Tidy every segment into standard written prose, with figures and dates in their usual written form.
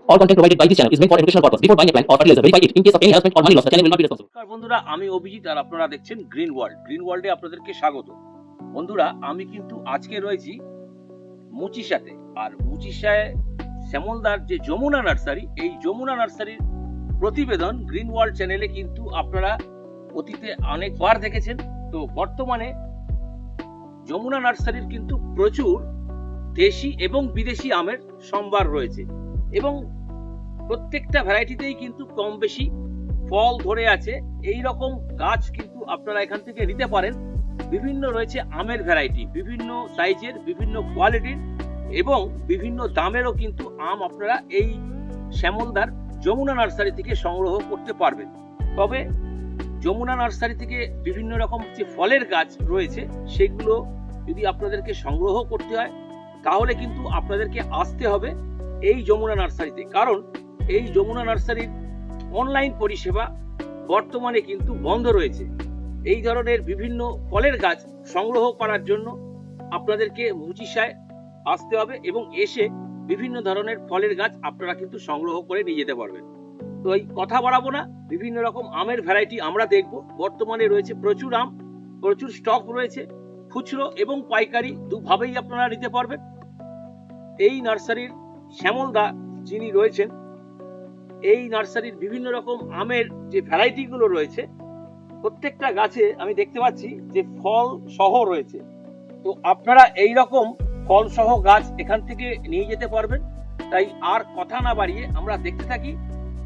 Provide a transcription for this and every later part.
All content provided by this channel is meant for educational purpose. Before buying a plant or fertilizer, verify it. In case of any harassment or money loss, the channel will not be responsible. নমস্কার বন্ধুরা, আমি অভিজিৎ আর আপনারা দেখছেন green ওয়ার্ল্ডে আপনাদেরকে স্বাগত। বন্ধুরা, আমি কিন্তু আজকে রয়েছি মুচিসাতে, আর মুচিসায় শ্যামলদার যে যমুনা নার্সারি, এই যমুনা নার্সারির প্রতিবেদন গ্রিন ওয়ার্ল্ড চ্যানেলে কিন্তু আপনারা অতীতে অনেকবার দেখেছেন। তো বর্তমানে যমুনা নার্সারির কিন্তু প্রচুর দেশি এবং বিদেশি আমের সম্ভার রয়েছে এবং প্রত্যেকটা ভ্যারাইটিতেই কিন্তু কম বেশি ফল ধরে আছে। এই রকম গাছ কিন্তু আপনারা এখান থেকে নিতে পারেন। বিভিন্ন রয়েছে আমের ভ্যারাইটি, বিভিন্ন সাইজের, বিভিন্ন কোয়ালিটির এবং বিভিন্ন দামেরও কিন্তু আম আপনারা এই শ্যামলদার যমুনা নার্সারি থেকে সংগ্রহ করতে পারবেন। তবে যমুনা নার্সারি থেকে বিভিন্ন রকম যে ফলের গাছ রয়েছে সেগুলো যদি আপনাদেরকে সংগ্রহ করতে হয় তাহলে কিন্তু আপনাদেরকে আসতে হবে এই যমুনা নার্সারিতে, কারণ এই যমুনা নার্সারির অনলাইন পরিষেবা বর্তমানে কিন্তু বন্ধ রয়েছে। এই ধরনের বিভিন্ন ফলের গাছ সংগ্রহ করার জন্য আপনাদেরকে মুচিসায় আসতে হবে এবং এসে বিভিন্ন ধরনের ফলের গাছ আপনারা কিন্তু সংগ্রহ করে নিয়ে যেতে পারবেন। তো এই কথা বাড়াবো না, বিভিন্ন রকম আমের ভ্যারাইটি আমরা দেখব। বর্তমানে রয়েছে প্রচুর আম, প্রচুর স্টক রয়েছে, খুচরো এবং পাইকারি দুভাবেই আপনারা নিতে পারবেন। এই নার্সারির শ্যামলদা যিনি রয়েছেন, এই নার্সারির বিভিন্ন রকম আমের যে ভ্যারাইটি গুলো রয়েছে প্রত্যেকটা গাছে আমি দেখতে পাচ্ছি যে ফল সহ রয়েছে। তো আপনারা এই রকম ফল সহ গাছ এখান থেকে নিয়ে যেতে পারবেন। তাই আর কথা না বাড়িয়ে আমরা দেখতে থাকি।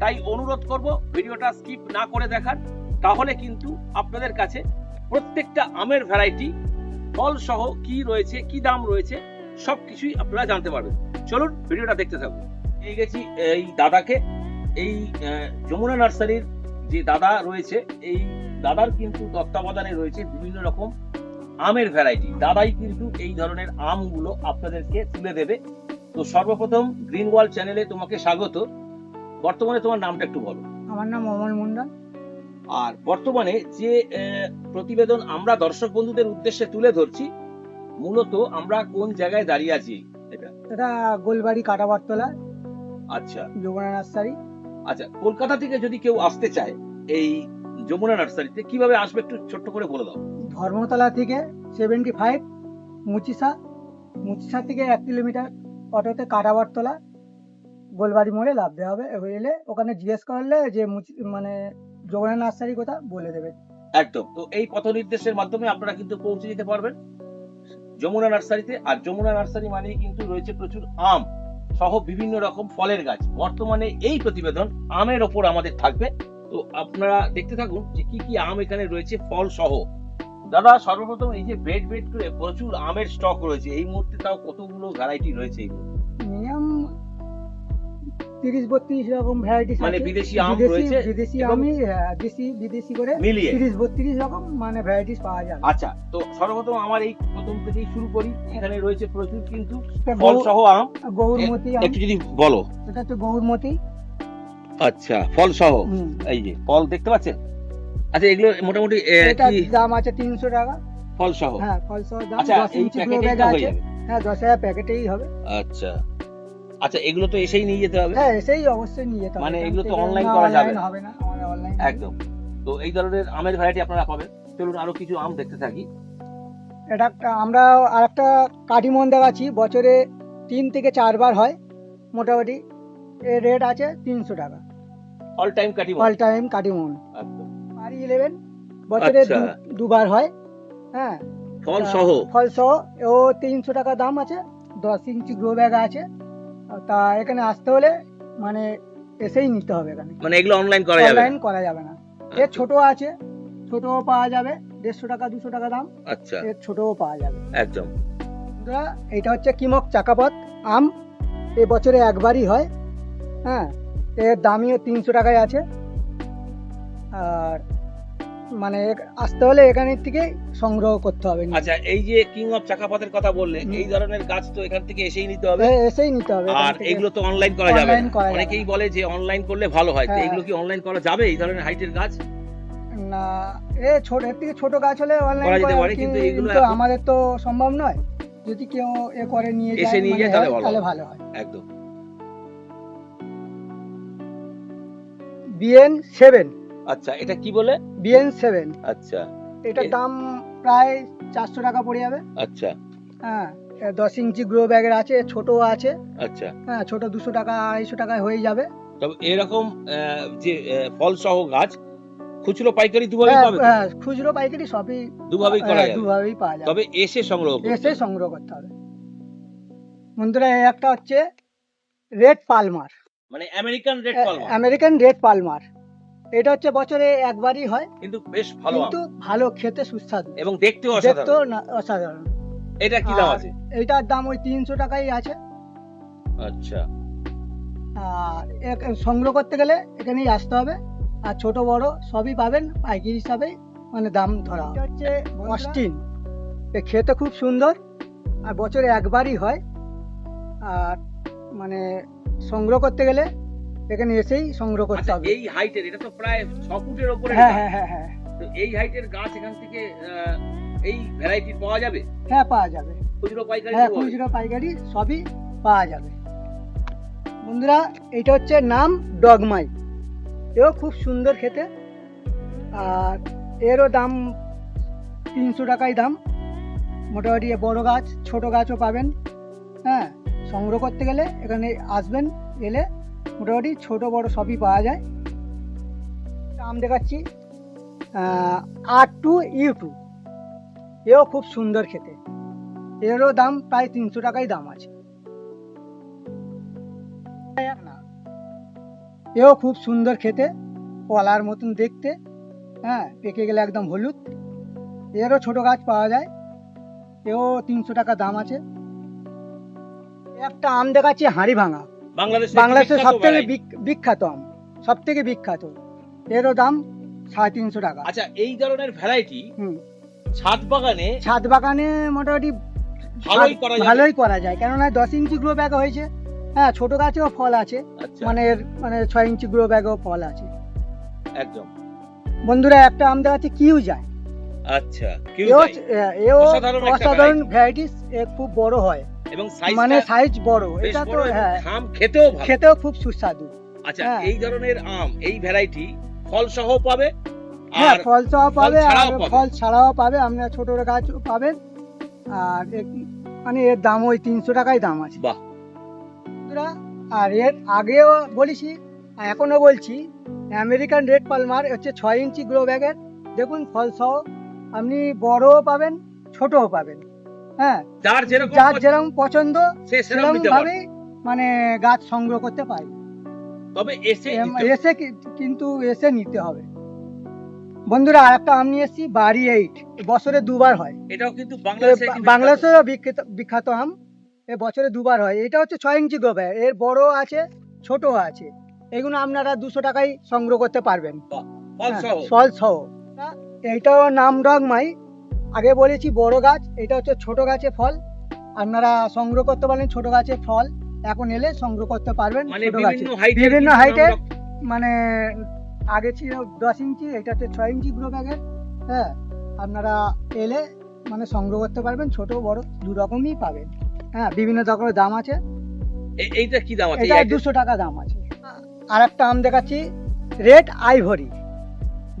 তাই অনুরোধ করব ভিডিওটা স্কিপ না করে দেখার, তাহলে কিন্তু আপনাদের কাছে প্রত্যেকটা আমের ভ্যারাইটি, ফল সহ কি রয়েছে, কি দাম রয়েছে সবকিছুই আপনারা জানতে পারবেন। চলুন ভিডিওটা দেখতে থাকুন। নিয়ে গেছি এই দাদাকে, এই যমুনা নার্সারির যে দাদা রয়েছে, এই দাদার কিন্তু তত্ত্বাবধানে রয়েছে বিভিন্ন রকম আমের ভ্যারাইটি। দাদাই কিন্তু এই ধরনের আমগুলো আপনাদেরকে তুলে দেবে। তো সর্বপ্রথম গ্রিন ওয়ার্ল্ড চ্যানেলে তোমাকে স্বাগত। বর্তমানে তোমার নামটা একটু বলো। আমার নাম অমল মুন্ডা। আর বর্তমানে যে প্রতিবেদন আমরা দর্শক বন্ধুদের উদ্দেশ্যে তুলে ধরছি, মূলত আমরা কোন জায়গায় দাঁড়িয়ে আছি? এটা গোলবাড়ি কাটাবারতলা, আচ্ছা যমুনা নার্সারি। আচ্ছা, কলকাতা থেকে যদি কেউ আসতে চায় এই যমুনা নার্সারিতে কিভাবে আসবে একটু ছোট্ট করে বলে দাও। ধর্মতলা থেকে 75, মুচিসা থেকে 1 কিলোমিটার অটোতে কাটাবারতলা, গোলবাড়ি মোড়ে নামতে হবে। এলে ওখানে জিজ্ঞেস করলে যে মানে যমুনা নার্সারি কথা বলে দেবে একদম। তো এই পথ নির্দেশের মাধ্যমে আপনারা কিন্তু পৌঁছে যেতে পারবেন যমুনা নার্সারিতে। আর যমুনা নার্সারি মানেই কিন্তু রয়েছে প্রচুর আম সহ বিভিন্ন রকম ফলের গাছ। বর্তমানে এই প্রতিবেদন আমের ওপর আমাদের থাকবে। তো আপনারা দেখতে থাকুন যে কি কি আম এখানে রয়েছে ফল সহ। দাদা, সর্বপ্রথম এই যে বেড করে প্রচুর আমের স্টক রয়েছে এই মুহূর্তে, তাও কতগুলো ভ্যারাইটি রয়েছে এগুলো? মিনিমাম 30-32 রকম ভ্যারাইটি, মানে বিদেশি আম রয়েছে, বিদেশি আমি বিদেশি করে মিলিয়ে 30-32 রকম মানে ভ্যারাইটিস পাওয়া যায়। আচ্ছা, তো সর্বপ্রথম আমার এই প্রথম থেকেই শুরু করি। এখানে রয়েছে প্রচুর কিন্তু ফল সহ আম। গৌরমতি একটু যদি বলো। এটা হচ্ছে গৌরমতি। আচ্ছা, ফল সহ এই যে ফল দেখতে পাচ্ছেন। আচ্ছা, এগুলো মোটামুটি এটা দাম আছে 300 টাকা ফল সহ। হ্যাঁ, ফল সহ দাম। আচ্ছা, 10 এই ইঞ্চি প্যাকেটে ব্যাগ হয়ে আছে। যাবে? হ্যাঁ, 10,000 প্যাকেটেই হবে। আচ্ছা আচ্ছা, এগুলো তো এসেই নিয়ে যেতে হবে? হ্যাঁ, এসেই অবশ্যই নিয়ে যেতে হবে। মানে এগুলো তো অনলাইন করা যাবে না? হবে না, আমাদের অনলাইন একদম। তো এই ধরনের আমের ভ্যারাইটি আপনারা পাবেন। চলুন আরো কিছু আম দেখতে থাকি। এটা আমরা আরেকটা কাটিমন দেখাচ্ছি, বছরে 3 থেকে 4 বার হয় মোটামুটি। এর রেট আছে 300 টাকা। অল টাইম কাটি অল টাইম কাটিমন। একদম। পারি 11 বছরে আচ্ছা। দুবার হয়। হ্যাঁ, ফল সহ। ফল সহ ও 300 টাকা দাম আছে। 10 ইঞ্চি গ্রো ব্যাগ আছে। তা এখানে আসতে হলে মানে এসেই নিতে হবে। এখানে মানে এগুলো অনলাইন করা যাবে? অনলাইন করা যাবে না। এর ছোট আছে, ছোটও পাওয়া যাবে, 150 টাকা 200 টাকা দাম। আচ্ছা, এর ছোটও পাওয়া যাবে একদম। এটা হচ্ছে কিমক চাকাপত আম, এ বছরে একবারই হয়। হ্যাঁ, এর দামিও 300 টাকায় আছে। আর মানে আসতে হলে এখানে থেকে সংগ্রহ করতে হবে। আচ্ছা, এই যে কিং অফ চাকাপাতের কথা বললে, এই ধরনের গাছ তো এখান থেকে এসেই নিতে হবে? এসেই নিতে হবে। আর এগুলো তো অনলাইন করা যাবে অনলাইন করা যাবে না। অনেকেই বলে যে অনলাইন করলে ভালো হয়। তো হ্যাঁ। এগুলো কি অনলাইন করা যাবে এই ধরনের হাইটের গাছ? না, এর থেকে ছোট গাছ হলে অনলাইন করা যেতে করা পারে, কিন্তু এগুলো কিন্তু এখন- আমাদের তো সম্ভব নয়। যদি কেউ এ করে নিয়ে এসে যায় নিয়ে মানে যায় তাহলে তাহলে ভালো ভালো হয়। একদম। BN7। আচ্ছা, এটা কি বলে? BN7 আচ্ছা এটার দাম প্রায় 400 টাকা পড়ে যাবে। আচ্ছা হ্যাঁ, 10 ইঞ্চি গ্রো ব্যাগের আছে, ছোটও আছে। আচ্ছা। হ্যাঁ, ছোট 200 টাকা 250 টাকায় হয়ে যাবে। তবে এরকম যে ফল সহ গাছ খুচরো পাইকারি দুভাবেই হ্যাঁ, পাবে তো? হ্যাঁ, খুচরো পাইকারি সবই দুভাবেই করা যাবে। দুভাবেই পাওয়া যাবে। তবে এসে সংগ্রহ করতে এসে হবে। সংগ্রহ করতে হবে। বন্ধুরা, এই একটা হচ্ছে রেড পালমার, মানে American red palma, American red palmer. এটা হচ্ছে বছরে একবারই হয়, কিন্তু বেশ ভালো আম কিন্তু ভালো, খেতে সুস্বাদু এবং দেখতেও দেখতেও অসাধারণ। অসাধারণ। এটা কি দাম আর আছে? এইটার দাম ওই 300 টাকাই আছে। আচ্ছা আর সংগ্রহ করতে গেলে এখানেই আসতে হবে। আর ছোট বড় সবই পাবেন পাইকারি হিসাবে, মানে দাম ধরা হবে। এটা হচ্ছে অস্টিন, এ খেতে খুব সুন্দর আর বছরে একবারই হয়। আর মানে সংগ্রহ করতে গেলে এখানে এসেই সংগ্রহ করতে আচ্ছা, হবে। এই হাইটের, এটা তো প্রায় 6 ফুটের উপরে। হ্যাঁ হ্যাঁ হ্যাঁ হ্যাঁ তো এই হাইটের গাছ এখান থেকে এই ভ্যারাইটি পাওয়া যাবে হ্যাঁ, পাওয়া যাবে। খুচরো পাইকারি হ্যাঁ, দুভাবেই? খুচরো পাইকারি সবই পাওয়া যাবে। বন্ধুরা, এটা হচ্ছে নাম ডগমাই, এও খুব সুন্দর খেতে। আর এরও দাম 300 টাকাই দাম। মোটামুটি বড় গাছ ছোট গাছও পাবেন। হ্যাঁ, সংগ্রহ করতে গেলে এখানে আসবেন, এলে মোটামুটি ছোট বড় সবই পাওয়া যায়। আম দেখাচ্ছি R2U2, এও খুব সুন্দর খেতে। এরও দাম প্রায় 300 টাকাই দাম আছে। এও খুব সুন্দর খেতে, কলার মতন দেখতে। হ্যাঁ, পেকে গেলে একদম হলুদ। এরও ছোট গাছ পাওয়া যায়, এও 300 টাকা দাম আছে। একটা আম দেখাচ্ছি হাঁড়ি ভাঙা, বাংলাদেশের সব থেকে বিখ্যাত আম, সব থেকে বিখ্যাত। এরও দাম 350 টাকা। আচ্ছা, এই ধরনের ভ্যারাইটি হুম, ছাদ বাগানে মোটামুটি ভালোই করা যায়, কেননা 10 ইঞ্চি গ্রো ব্যাগ হয়েছে। হ্যাঁ, ছোট গাছেও ফল আছে, আচ্ছা, মানে 6 ইঞ্চি গ্রো ব্যাগেও ফল আছে। একদম। বন্ধুরা, একটা আম দেখাচ্ছি কিউ যায়। আচ্ছা, এও অসাধারণ একটা অসাধারণ ভ্যারাইটিস, খুব বড় হয়, এবং মানে সাইজ বড়। বেশ এটা তো বড় এবং হ্যাঁ, আম খেতেও ভালো। খেতেও খুব সুস্বাদু। আচ্ছা, হ্যাঁ। এই ধরনের আম, এই ভ্যারাইটি ফল সহ পাবে, হ্যাঁ, আর ফল সহ পাবে ছাড়াও আর পাবে। ফল ছাড়াও পাবে। আপনার ছোট গাছ পাবেন। আর মানে এর দাম ওই 300 টাকাই দাম আছে। বাহ। বন্ধুরা, আর এর আগেও বলেছি, এখনো বলছি, আমেরিকান রেড পালমার হচ্ছে 6 ইঞ্চি গ্রো ব্যাগের। দেখুন, ফল সহ আপনি বড়ও পাবেন, ছোটও পাবেন। হ্যাঁ, যার যেরকম পছন্দ সে সেরকম সেরকম নিতে পারবে। ভাবেই মানে গাছ সংগ্রহ করতে পারে। তবে এসে কিন্তু এসে নিতে হবে। বন্ধুরা, আর একটা আম নিয়ে এসেছি বাড়ি 8, বছরে দুবার হয়। এটাও কিন্তু বাংলাদেশেরও বিখ্যাত আম, এ বছরে দুবার হয়। এটা হচ্ছে 6 ইঞ্চি গ্রো ব্যাগ, এর বড় আছে ছোটও আছে। এগুলো আপনারা 200 টাকায় সংগ্রহ করতে পারবেন, ফল সহ। এইটাও নাম ডগমাই, আগে বলেছি বড় গাছ, এটা হচ্ছে ছোট গাছে ফল। আপনারা সংগ্রহ করতে পারেন ছোট গাছে ফল, এখন এলে সংগ্রহ করতে পারবেন। মানে ছোট গাছে বিভিন্ন হাইটের, মানে আগে ছিল 10 ইঞ্চি, এটা হচ্ছে 6 ইঞ্চি গ্রো ব্যাগের। হ্যাঁ, আপনারা এলে মানে সংগ্রহ করতে পারবেন, ছোট বড় দু রকমই পাবেন। হ্যাঁ, বিভিন্ন রকমের দাম আছে। এইটা কি দাম আছে? এটা 200 টাকা দাম আছে। আর একটা আম দেখাচ্ছি রেড আইভরি।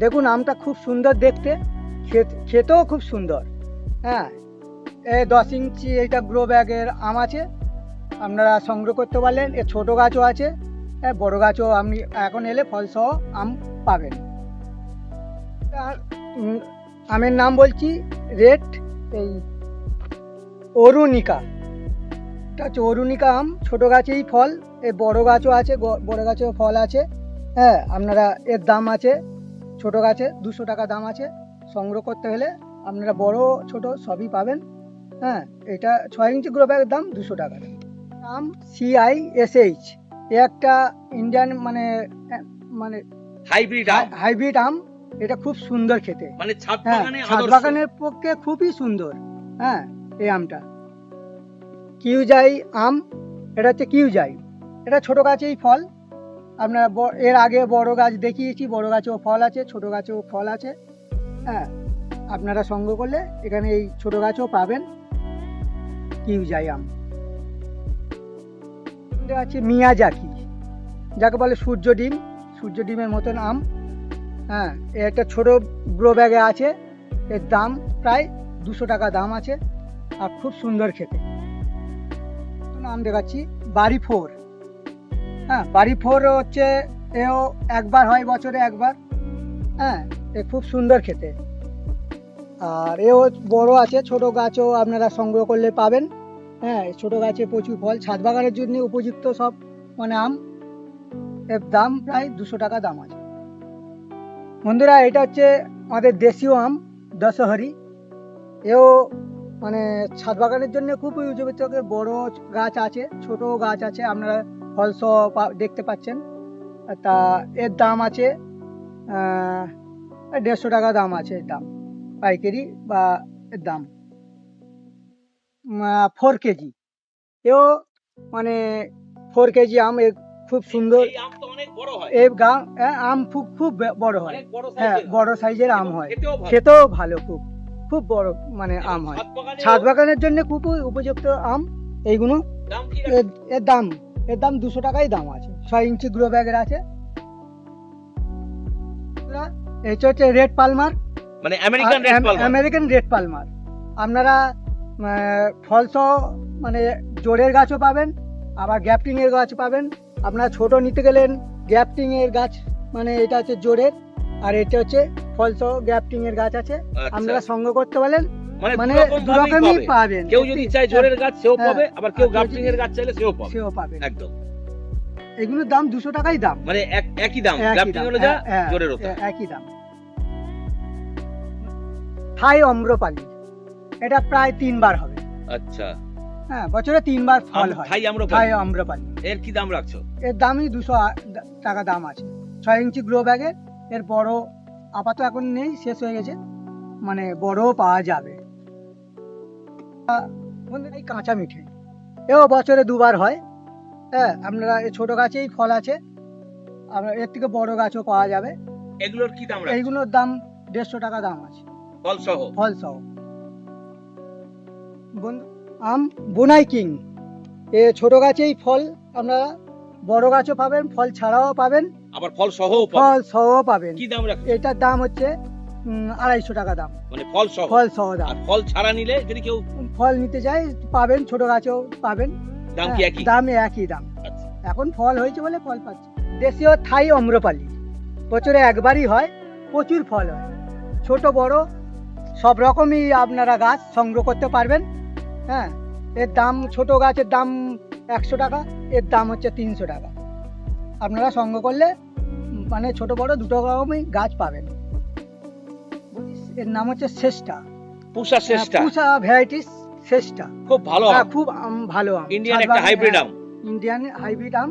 দেখুন, আমটা খুব সুন্দর দেখতে, খেতেও খুব সুন্দর। হ্যাঁ, 10 ইঞ্চি এইটা গ্রো ব্যাগের আম আছে, আপনারা সংগ্রহ করতে পারলেন। এর ছোট গাছও আছে, বড় গাছও আপনি এখন এলে ফল সহ আম পাবেন। আর আমের নাম বলছি রেড এই অরুণিকা। এটা হচ্ছে অরুণিকা আম, ছোট গাছেই ফল, এর বড় গাছও আছে, বড় গাছেও ফল আছে। হ্যাঁ, আপনারা এর দাম আছে, ছোট গাছে 200 টাকা দাম আছে। সংগ্রহ করতে হলে আপনারা বড় ছোট সবই পাবেন। হ্যাঁ, এটা 6 ইঞ্চি গ্রো ব্যাগের দাম 200 টাকা। আম CISH, এ একটা ইন্ডিয়ান মানে হাইব্রিড আম। এটা খুব সুন্দর খেতে, মানে ছাদ বাগানের পক্ষে খুবই সুন্দর। হ্যাঁ, এই আমটা কিউজাই আম, এটা হচ্ছে কিউজাই। এটা ছোট গাছেই ফল। আপনার এর আগে বড় গাছ দেখিয়েছি, বড় গাছেও ফল আছে, ছোট গাছেও ফল আছে। হ্যাঁ, আপনারা সংগ্রহ করলে এখানে এই ছোট গাছও পাবেন, কিউজাই আম। আছে মিয়াজাকি, যাকে বলে সূর্য ডিম। সূর্য ডিমের মতন আম। হ্যাঁ, এর একটা ছোটো গ্রো ব্যাগে আছে, এর দাম প্রায় 200 টাকা দাম আছে, আর খুব সুন্দর খেতে। আম দেখাচ্ছি বাড়ি 4। হ্যাঁ, বাড়ি 4 হচ্ছে, এও একবার হয় বছরে একবার। হ্যাঁ, এ খুব সুন্দর খেতে, আর এও বড় আছে, ছোট গাছও আপনারা সংগ্রহ করলে পাবেন। হ্যাঁ, এই ছোট গাছে প্রচুর ফল, ছাদ বাগানের জন্য উপযুক্ত সব মানে আম। এর দাম প্রায় 200 টাকা দাম আছে। বন্ধুরা, এটা হচ্ছে আমাদের দেশীয় আম দশহরি। এও মানে ছাদ বাগানের জন্য খুবই উপযুক্ত। বড় গাছ আছে, ছোট গাছ আছে, আপনারা ফল সহ দেখতে পাচ্ছেন। তা এর দাম আছে 150 টাকা দাম আছে, এর দাম পাইকারি বা এর দাম 4 কেজি। এও মানে 4 কেজি আম, এ খুব সুন্দর। এই আম তো অনেক বড় হয়, এই আম খুব খুব বড় হয়। অনেক বড় হ্যাঁ, সাইজের বড় সাইজের আম হয়, খেতেও ভালো। খেতেও ভালো, খুব খুব বড় মানে এবং আম হয়। ছাদ বাগানেও ছাদ বাগানের জন্য খুব উপযুক্ত আম এইগুলো। দাম কি এর দাম 200 টাকাই দাম আছে। 6 ইঞ্চি গ্রো ব্যাগের আছে। এটা হচ্ছে রেড পালমার, মানে American red Palmer. American red Palmer. আপনারা ফল সহ মানে জোড়ের গাছও পাবেন, আবার গ্যাপটিং এর গাছ পাবেন। আপনারা ছোট নিতে গেলেন গ্যাপটিং এর গাছ, মানে এটা হচ্ছে জোড়ের, আর এটা হচ্ছে ফল সহ গ্যাপটিং এর গাছ আছে। আপনারা সংগ্রহ করতে পারেন, মানে দু রকমই পাবেন। কেউ যদি চায় জোরের গাছ সেও হ্যাঁ, পাবে, আবার কেউ আর গ্রাফটিং যদি- এর গাছ চাইলে সেও পাবে। সেও পাবেন। একদম, এগুলোর দাম 200 টাকাই দাম, মানে একই দাম, একই গ্রাফটিং দাম, হলো যা, হ্যাঁ, জোরের ওটা। একই দাম। থাই আম্রপালি, এটা প্রায় 3 বার হবে। আচ্ছা, হ্যাঁ, বছরে 3 বার ফল হয়। থাই আমরা থাই আম্রপালি, এর কি দাম রাখছো? এর দামই 200 টাকা দাম আছে। 6 ইঞ্চি গ্রো ব্যাগে। এর বড় আপাতত এখন নেই, শেষ হয়ে গেছে, মানে বড়ও পাওয়া যাবে। বন্ধুরা, এই কাঁচা মিঠে, এও বছরে 2 বার হয়। হ্যাঁ, আপনারা এই ছোট গাছেই ফল আছে, আপনার এর থেকে বড় গাছও পাওয়া যাবে। এগুলোর কি দাম রাখছো? এইগুলোর দাম 150 টাকা দাম আছে, ফল সহ। ফল সহ। বন্ধু, আম বোনাই কিং, এ ছোট গাছেই ফল, আপনারা বড় গাছও পাবেন, ফল ছাড়াও পাবেন, আবার ফল সহও পাবে। ফল সহ পাবেন। কি দাম রাখছো? এটার দাম হচ্ছে 250 টাকা দাম, মানে ফল সহ। ফল সহ দাম। আর ফল ছাড়া নিলে যদি কেউ ফল নিতে যায় পাবেন, ছোট গাছেও পাবেন। দাম কি হ্যাঁ, একই? দাম একই দাম। আচ্ছা, এখন ফল হয়েছে বলে ফল পাচ্ছে। দেশীয় থাই আম্রপালি, বছরে একবারই হয়, প্রচুর ফল হয়, ছোট বড় সব রকমই আপনারা গাছ সংগ্রহ করতে পারবেন। হ্যাঁ, এর দাম, ছোট গাছের দাম 100 টাকা, এর দাম হচ্ছে 300 টাকা। আপনারা সংগ্রহ করলে মানে ছোট বড় দুটো রকমই গাছ পাবেন। এর নাম হচ্ছে শ্রেষ্ঠা, পুষা শ্রেষ্ঠা, পুষা ভ্যারাইটিস শ্রেষ্ঠা। খুব ভালো হ্যাঁ, আম, খুব ভালো আম, ইন্ডিয়ান ছাদ একটা বাগানে- হাইব্রিড আম। ইন্ডিয়ান হাইব্রিড আম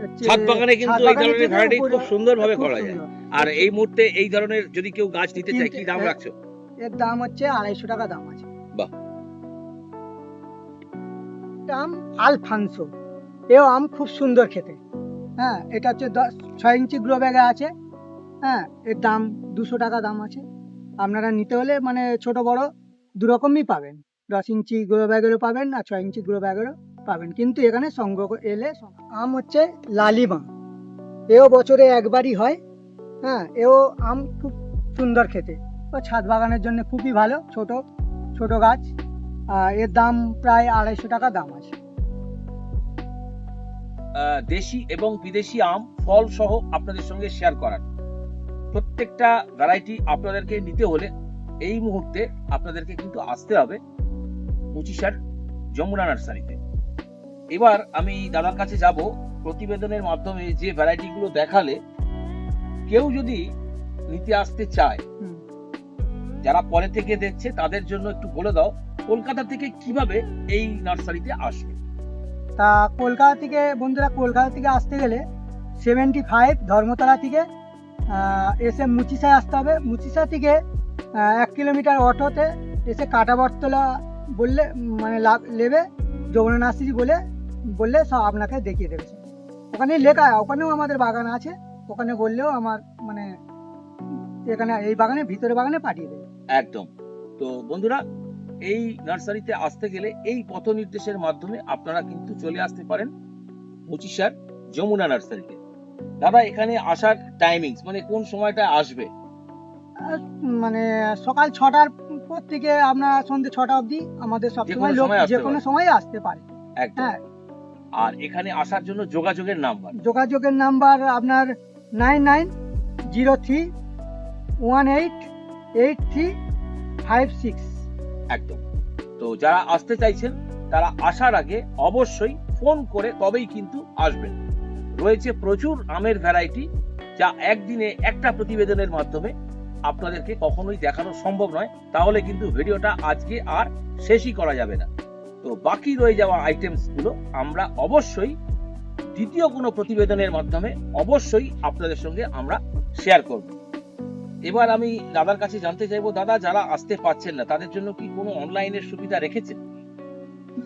হচ্ছে ছাদ বাগানে কিন্তু ছাদ এই বাগানের ধরনের জন্য ভ্যারাইটি খুব সুন্দরভাবে খুব করা যায়। সুন্দর। আর এই মুহূর্তে এই ধরনের যদি কেউ গাছ নিতে চায়, কি দাম কিন্তু- রাখছো? এর দাম হচ্ছে 250 টাকা দাম আছে। বাহ। আম আলফানসো, এও আম খুব সুন্দর খেতে। হ্যাঁ, এটা হচ্ছে 6 ইঞ্চি গ্রো ব্যাগে আছে। হ্যাঁ, এর দাম 200 টাকা দাম আছে। আপনারা নিতে হলে মানে ছোট বড় দু রকমই পাবেন, 10 ইঞ্চি গ্রো ব্যাগেরও পাবেন আর 6 ইঞ্চি গ্রো ব্যাগেরও পাবেন, কিন্তু এখানে সংগ্রহ এলে আম হচ্ছে লালিমা, এও বছরে একবারই হয়। হ্যাঁ, এও আম খুব সুন্দর খেতে, ও ছাদ বাগানের জন্য খুবই ভালো, ছোট ছোট গাছ। এর দাম প্রায় 250 টাকা দাম আছে। দেশি এবং বিদেশি আম ফল সহ আপনাদের সঙ্গে শেয়ার করার প্রত্যেকটা ভ্যারাইটি আপনাদেরকে নিতে হলে এই মুহূর্তে আপনাদেরকে কিন্তু আসতে হবে মুচিশার যমুনা নার্সারিতে। এবার আমি দাদার কাছে যাব, প্রতিবেদনের মাধ্যমে যে ভ্যারাইটি গুলো দেখালে কেউ যদি নিতে আসতে চায়, হুম। যারা পরে থেকে দেখছে তাদের জন্য একটু বলে দাও কলকাতা থেকে কিভাবে এই নার্সারিতে আসবে। তা কলকাতা থেকে বন্ধুরা, কলকাতা থেকে আসতে গেলে 75 ধর্মতলা থেকে এসে মুচিশায় আসতে হবে। মুচিশা থেকে 1 কিলোমিটার অটোতে এসে কাটাবরতলা বললে মানে নেবে, যমুনা নার্সারি বললে সব আপনাকে দেখিয়ে দেবে। ওখানে লেখা, ওখানেও আমাদের বাগান আছে, ওখানে বললেও আমার মানে এখানে এই বাগানে ভিতরে বাগানে পাঠিয়ে দেবে। একদম। তো বন্ধুরা, এই নার্সারিতে আসতে গেলে এই পথ নির্দেশের মাধ্যমে আপনারা কিন্তু চলে আসতে পারেন মুচিশার যমুনা নার্সারিতে। দাদা এখানে আসার টাইমিংস মানে কোন সময়টা আসবে? মানে সকাল 6টার পর থেকে আপনার সন্ধ্যে 6টা অবধি আমাদের সব যে সময় কোনো লোক সময় আসতে যে কোনো পারে। সময় আসতে পারে। একদম। হ্যাঁ, আর এখানে আসার জন্য যোগাযোগের নাম্বার। যোগাযোগের নাম্বার আপনার 9903188356। একদম। তো যারা আসতে চাইছেন তারা আসার আগে অবশ্যই ফোন করে তবেই কিন্তু আসবেন। রয়েছে প্রচুর আমের ভ্যারাইটি, যা একদিনে একটা প্রতিবেদনের মাধ্যমে আপনাদেরকে কখনোই দেখানো সম্ভব নয়। তাহলে কিন্তু ভিডিওটা আজকে আর শেষই করা যাবে না। তো বাকি রয়ে যাওয়া আইটেমস গুলো আমরা অবশ্যই দ্বিতীয় কোনো প্রতিবেদনের মাধ্যমে অবশ্যই আপনাদের সঙ্গে আমরা শেয়ার করব। এবার আমি দাদার কাছে জানতে চাইবো, দাদা যারা আসতে পারছেন না তাদের জন্য কি কোনো অনলাইনের সুবিধা রেখেছেন?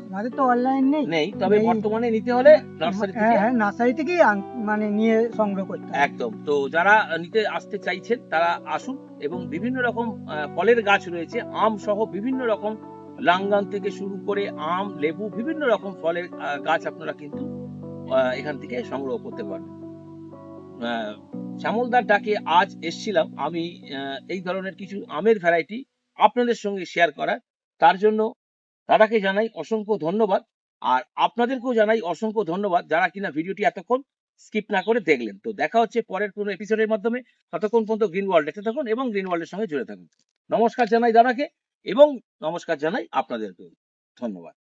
আমাদের তো অনলাইন নেই। নেই, তবে নেই। বর্তমানে নিতে হলে নার্সারি থেকে। হ্যাঁ হ্যাঁ, নার্সারি থেকেই মানে নিয়ে সংগ্রহ করতে হবে। একদম। তো যারা নিতে আসতে চাইছেন তারা আসুন, এবং বিভিন্ন রকম ফলের গাছ রয়েছে, আম সহ বিভিন্ন রকম লাঙ্গান থেকে শুরু করে আম, লেবু, বিভিন্ন রকম ফলের গাছ আপনারা কিন্তু এখান থেকে সংগ্রহ করতে পারবেন। শ্যামলদার ডাকে আজ এসছিলাম আমি এই ধরনের কিছু আমের ভ্যারাইটি আপনাদের সঙ্গে শেয়ার করার। তার জন্য দাদাকে জানাই অসংখ্য ধন্যবাদ, আর আপনাদেরকেও জানাই অসংখ্য ধন্যবাদ যারা কিনা ভিডিওটি এতক্ষণ স্কিপ না করে দেখলেন। তো দেখা হচ্ছে পরের কোনো এপিসোডের মাধ্যমে। ততক্ষণ পর্যন্ত গ্রিন ওয়ার্ল্ড দেখতে থাকুন এবং গ্রিন ওয়ার্ল্ডের সঙ্গে জুড়ে থাকুন। নমস্কার জানাই দাদাকে এবং নমস্কার জানাই আপনাদেরকে। ধন্যবাদ।